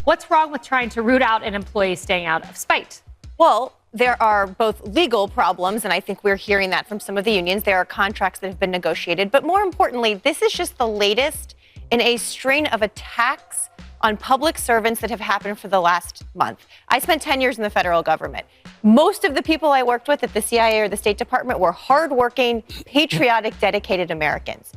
What's wrong with trying to root out an employee staying out of spite? Well, there are both legal problems, and I think we're hearing that from some of the unions. There are contracts that have been negotiated. But more importantly, this is just the latest in a string of attacks on public servants that have happened for the last month. I spent 10 years in the federal government. Most of the people I worked with at the CIA or the State Department were hardworking, patriotic, dedicated Americans.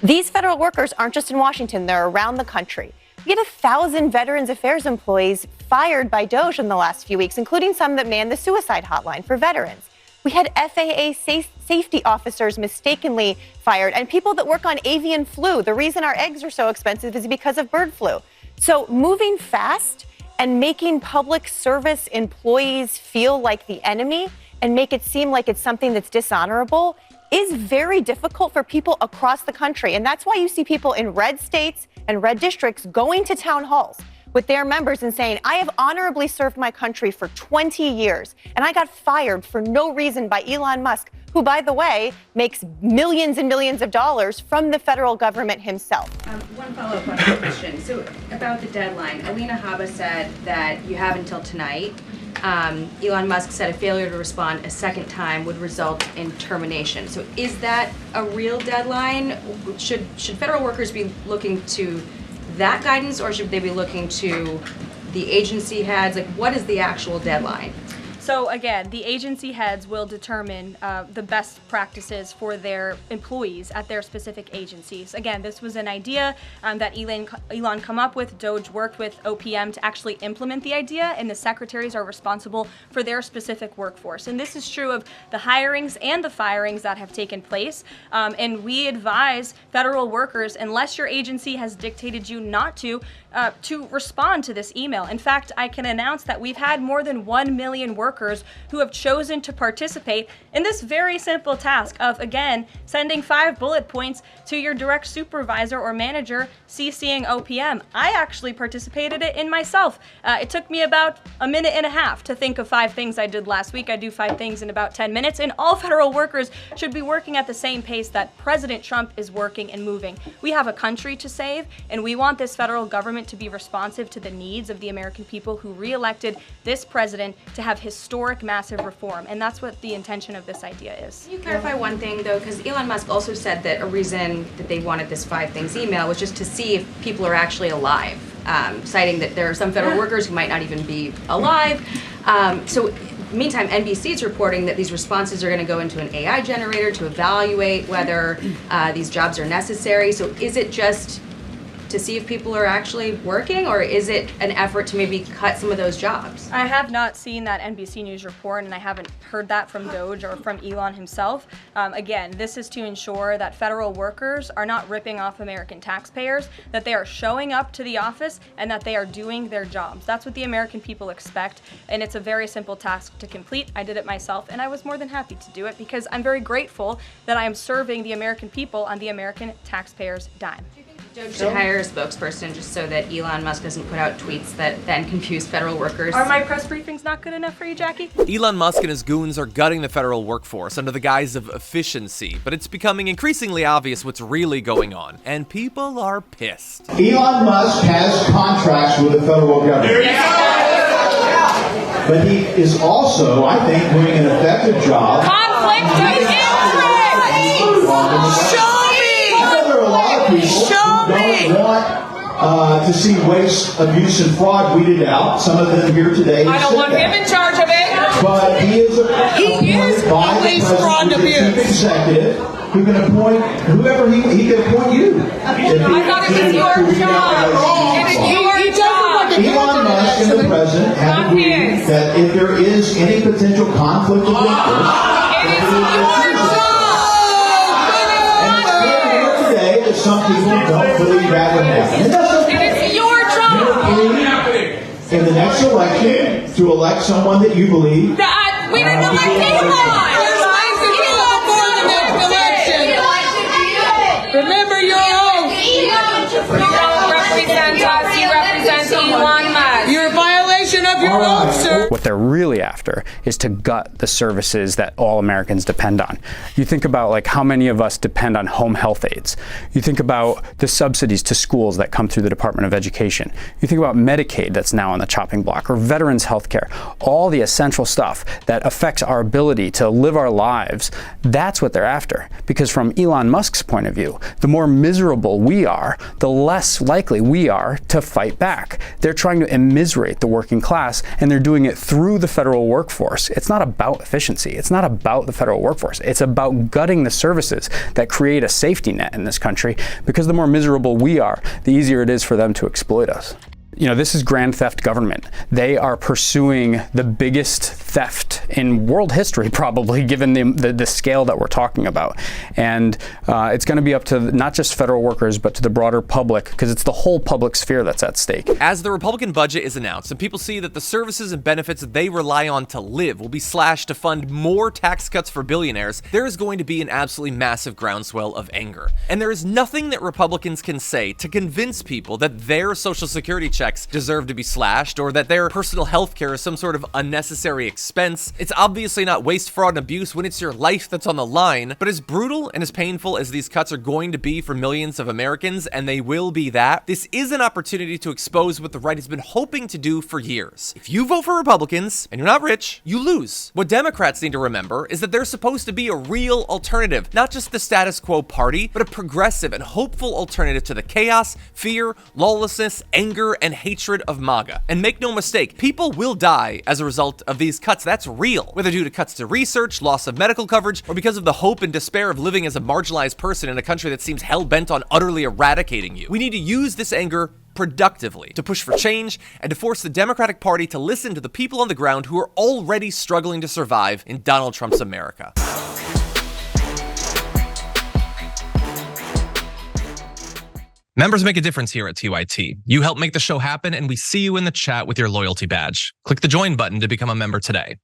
These federal workers aren't just in Washington, they're around the country. We had 1,000 Veterans Affairs employees fired by DOJ in the last few weeks, including some that man the suicide hotline for veterans. We had FAA safety officers mistakenly fired, and people that work on avian flu. The reason our eggs are so expensive is because of bird flu. So moving fast and making public service employees feel like the enemy and make it seem like it's something that's dishonorable is very difficult for people across the country. And that's why you see people in red states and red districts going to town halls with their members and saying, I have honorably served my country for 20 years, and I got fired for no reason by Elon Musk, who, by the way, makes millions and millions of dollars from the federal government himself. One follow-up on that question. So about the deadline, Alina Habba said that you have until tonight. Elon Musk said a failure to respond a second time would result in termination. So is that a real deadline? Should federal workers be looking to that guidance, or should they be looking to the agency heads? Like, what is the actual deadline? So again, the agency heads will determine the best practices for their employees at their specific agencies. Again, this was an idea that Elon come up with. DOJ worked with OPM to actually implement the idea, and the secretaries are responsible for their specific workforce. And this is true of the hirings and the firings that have taken place. And we advise federal workers, unless your agency has dictated you not to respond to this email. In fact, I can announce that we've had more than 1 million workers who have chosen to participate in this very simple task of, again, sending 5 bullet points to your direct supervisor or manager, CCing OPM. I actually participated in myself. It took me about a minute and a half to think of 5 things I did last week. I do 5 things in about 10 minutes, and all federal workers should be working at the same pace that President Trump is working and moving. We have a country to save, and we want this federal government to be responsive to the needs of the American people who re-elected this president to have historic, massive reform. And that's what the intention of this idea is. Can you clarify one thing, though? Because Elon Musk also said that a reason that they wanted this 5 things email was just to see if people are actually alive, citing that there are some federal workers who might not even be alive. So meantime, NBC is reporting that these responses are going to go into an AI generator to evaluate whether these jobs are necessary. So is it just to see if people are actually working, or is it an effort to maybe cut some of those jobs? I have not seen that NBC News report, and I haven't heard that from DOJ or from Elon himself. Again, this is to ensure that federal workers are not ripping off American taxpayers, that they are showing up to the office, and that they are doing their jobs. That's what the American people expect, and it's a very simple task to complete. I did it myself, and I was more than happy to do it because I'm very grateful that I am serving the American people on the American taxpayers' dime. DOJ should hire a spokesperson just so that Elon Musk doesn't put out tweets that then confuse federal workers. Are my press briefings not good enough for you, Jackie? Elon Musk and his goons are gutting the federal workforce under the guise of efficiency, but it's becoming increasingly obvious what's really going on, and people are pissed. Elon Musk has contracts with the federal government. But he is also, I think, doing an effective job. Conflict of interest! There are a lot of people who don't want to see waste, abuse, and fraud weeded out. Some of them here today. I don't want him in charge of it. But he is appointed by the president, the chief executive, who can appoint whoever he can appoint you. I thought it was your job. It is your job. Elon Musk and the president have agreed that if there is any potential conflict of interest, it is your job. that some people don't believe that would happen. It is your job. In the next election, to elect someone that you believe. We didn't elect Elon. Remember your oath. You don't represent us. You represent Elon Musk. You're a violation of your What they're really after is to gut the services that all Americans depend on. You think about like how many of us depend on home health aides. You think about the subsidies to schools that come through the Department of Education. You think about Medicaid that's now on the chopping block, or veterans health care. All the essential stuff that affects our ability to live our lives, that's what they're after. Because from Elon Musk's point of view, the more miserable we are, the less likely we are to fight back. They're trying to immiserate the working class, and they're doing it through the federal workforce. It's not about efficiency. It's not about the federal workforce. It's about gutting the services that create a safety net in this country, because the more miserable we are, the easier it is for them to exploit us. You know, this is grand theft government. They are pursuing the biggest theft in world history, probably, given the scale that we're talking about. And it's going to be up to not just federal workers, but to the broader public, because it's the whole public sphere that's at stake. As the Republican budget is announced and people see that the services and benefits that they rely on to live will be slashed to fund more tax cuts for billionaires, there is going to be an absolutely massive groundswell of anger. And there is nothing that Republicans can say to convince people that their Social Security checks deserve to be slashed, or that their personal health care is some sort of unnecessary expense. It's obviously not waste, fraud, and abuse when it's your life that's on the line, but as brutal and as painful as these cuts are going to be for millions of Americans, and they will be that, this is an opportunity to expose what the right has been hoping to do for years. If you vote for Republicans and you're not rich, you lose. What Democrats need to remember is that they're supposed to be a real alternative, not just the status quo party, but a progressive and hopeful alternative to the chaos, fear, lawlessness, anger, and hatred of MAGA. And make no mistake, people will die as a result of these cuts. That's real. Whether due to cuts to research, loss of medical coverage, or because of the hope and despair of living as a marginalized person in a country that seems hell-bent on utterly eradicating you. We need to use this anger productively to push for change and to force the Democratic Party to listen to the people on the ground who are already struggling to survive in Donald Trump's America. Members make a difference here at TYT. You help make the show happen, and we see you in the chat with your loyalty badge. Click the join button to become a member today.